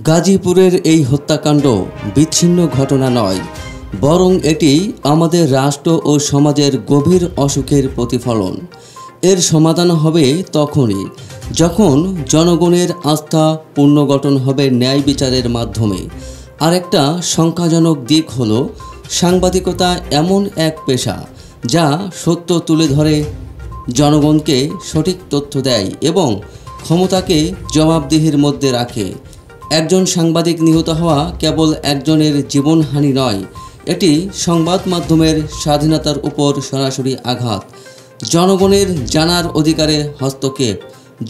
গাজীপুরের এই হত্যাকাণ্ড বিচ্ছিন্ন ঘটনা নয়, বরং এটি আমাদের রাষ্ট্র ও সমাজের গভীর অসুখের প্রতিফলন। এর সমাধান হবে তখনই যখন জনগণের আস্থা পুনর্গঠন হবে ন্যায় বিচারের মাধ্যমে। আরেকটা সংখ্যাজনক দিক হলো সাংবাদিকতা এমন এক পেশা যা সত্য তুলে ধরে, জনগণকে সঠিক তথ্য দেয় এবং ক্ষমতাকে জবাবদিহির মধ্যে রাখে। একজন সাংবাদিক নিহত হওয়া কেবল একজনের জীবনহানি নয়, এটি সংবাদ মাধ্যমের স্বাধীনতার উপর সরাসরি আঘাত, জনগণের জানার অধিকারে হস্তক্ষেপ।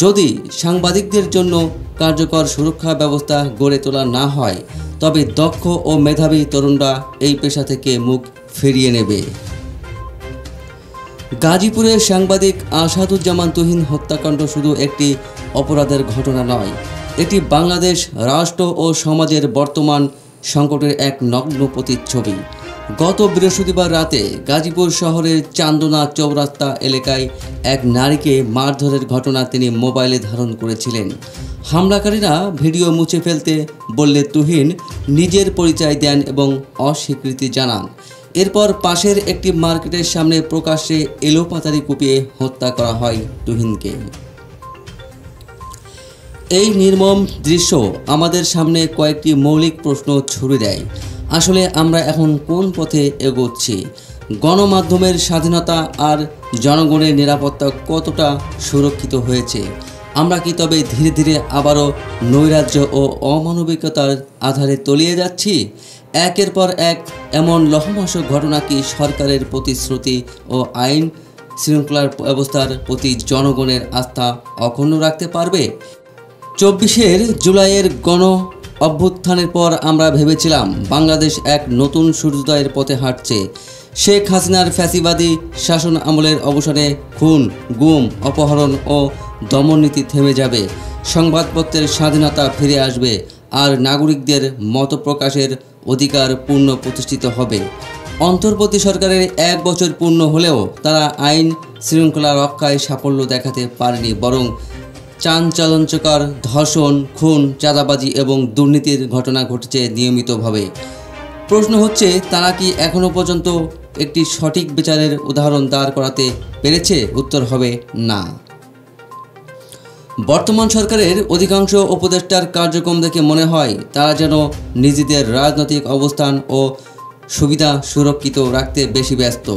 যদি সাংবাদিকদের জন্য কার্যকর সুরক্ষা ব্যবস্থা গড়ে তোলা না হয়, তবে দক্ষ ও মেধাবী তরুণরা এই পেশা থেকে মুখ ফিরিয়ে নেবে। গাজীপুরের সাংবাদিক আসাদুজ্জামান তুহিন হত্যাকাণ্ড শুধু একটি অপরাধের ঘটনা নয়, এটি বাংলাদেশ রাষ্ট্র ও সমাজের বর্তমান সংকটের এক নগ্ন প্রতিচ্ছবি। গত বৃহস্পতিবার রাতে গাজীপুর শহরের চান্দনা চৌরাস্তা এলাকায় এক নারীকে মারধরের ঘটনা তিনি মোবাইলে ধারণ করেছিলেন। হামলাকারীরা ভিডিও মুছে ফেলতে বললে তুহিন নিজের পরিচয় দেন এবং অস্বীকৃতি জানান। এরপর পাশের একটি মার্কেটের সামনে প্রকাশ্যে এলোপাতাড়ি কুপিয়ে হত্যা করা হয় তুহিনকে। এই নির্মম দৃশ্য আমাদের সামনে কয়েকটি মৌলিক প্রশ্ন ছুড়ে দেয়। আসলে আমরা এখন কোন পথে এগোচ্ছি? গণমাধ্যমের স্বাধীনতা আর জনগণের নিরাপত্তা কতটা সুরক্ষিত হয়েছে? আমরা কি তবে ধীরে ধীরে আবারও নৈরাজ্য ও অমানবিকতার আধারে তলিয়ে যাচ্ছি? একের পর এক এমন লহমহস্য ঘটনা কি সরকারের প্রতিশ্রুতি ও আইন শৃঙ্খলার ব্যবস্থার প্রতি জনগণের আস্থা অক্ষুণ্ণ রাখতে পারবে? 24 জুলাইয়ের গণ অভ্যুত্থানের পর আমরা ভেবেছিলাম বাংলাদেশ এক নতুন সূর্যোদয়ের পথে হাঁটছে। শেখ হাসিনার ফ্যাসিবাদী শাসন আমলের অবসানে খুন, গুম, অপহরণ ও দমননীতি থেমে যাবে, সংবাদপত্রের স্বাধীনতা ফিরে আসবে আর নাগরিকদের মত প্রকাশের অধিকার পূর্ণ প্রতিষ্ঠিত হবে। অন্তর্বর্তী সরকারের 1 বছর পূর্ণ হলেও তারা আইন শৃঙ্খলা রক্ষায় সাফল্য দেখাতে পারেনি, বরং চাঞ্চল্যকর ধর্ষণ, খুন, চাঁদাবাজি এবং দুর্নীতির ঘটনা ঘটেছে নিয়মিতভাবে। প্রশ্ন হচ্ছে, তারা কি এখনও পর্যন্ত একটি সঠিক বিচারের উদাহরণ দাঁড় করাতে পেরেছে? উত্তর হবে না। বর্তমান সরকারের অধিকাংশ উপদেষ্টার কার্যক্রম দেখে মনে হয় তারা যেন নিজেদের রাজনৈতিক অবস্থান ও সুবিধা সুরক্ষিত রাখতে বেশি ব্যস্ত।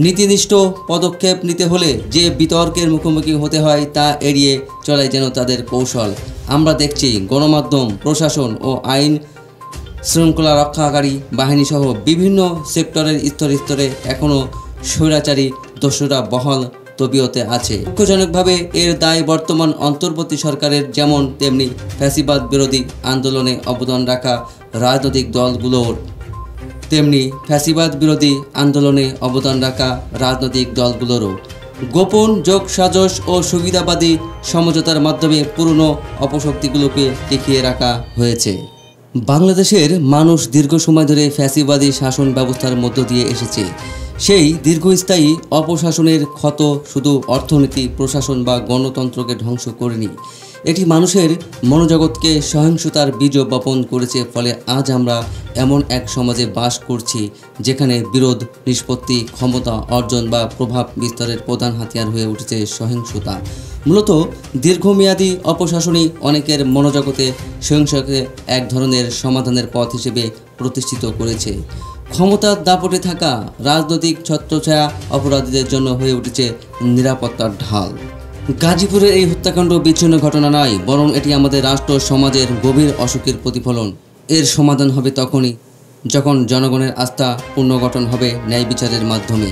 নীতিনিষ্ঠ পদক্ষেপ নিতে হলে যে বিতর্কের মুখোমুখি হতে হয় তা এড়িয়ে চলাই যেন তাদের কৌশল। আমরা দেখছি গণমাধ্যম, প্রশাসন ও আইন শৃঙ্খলা রক্ষাকারী বাহিনীসহ বিভিন্ন সেক্টরের স্তরে স্তরে এখনও স্বৈরাচারী দস্যুরা বহাল তবিয়তে আছে। দুঃখজনকভাবে এর দায় বর্তমান অন্তর্বর্তী সরকারের, যেমন তেমনি ফ্যাসিবাদ বিরোধী আন্দোলনে অবদান রাখা রাজনৈতিক দলগুলোর। গোপন যোগসাজশ ও সুবিধাবাদী সমঝোতার মাধ্যমে পুরনো অপশক্তিগুলোকে টিকিয়ে রাখা হয়েছে। বাংলাদেশের মানুষ দীর্ঘ সময় ধরে ফ্যাসিবাদী শাসন ব্যবস্থার মধ্য দিয়ে এসেছে। সেই দীর্ঘস্থায়ী অপশাসনের ক্ষত শুধু অর্থনীতি, প্রশাসন বা গণতন্ত্রকে ধ্বংস করেনি, এটি মানুষের মনোজগৎকে সহিংসতার বীজ বপন করেছে। ফলে আজ আমরা এমন এক সমাজে বাস করছি যেখানে বিরোধ নিষ্পত্তি, ক্ষমতা অর্জন বা প্রভাব বিস্তারের প্রধান হাতিয়ার হয়ে উঠেছে সহিংসতা। মূলত দীর্ঘমেয়াদী অপশাসনই অনেকের মনোজগতে সহিংসতাকে এক ধরনের সমাধানের পথ হিসেবে প্রতিষ্ঠিত করেছে। ক্ষমতার দাপটে থাকা রাজনৈতিক ছত্রছায়া অপরাধীদের জন্য হয়ে উঠেছে নিরাপত্তার ঢাল। গাজীপুরের এই হত্যাকাণ্ড বিচ্ছিন্ন ঘটনা নয়, বরং এটি আমাদের রাষ্ট্র সমাজের গভীর অসুখের প্রতিফলন। এর সমাধান হবে তখনই যখন জনগণের আস্থা পুনর্গঠন হবে ন্যায় বিচারের মাধ্যমে।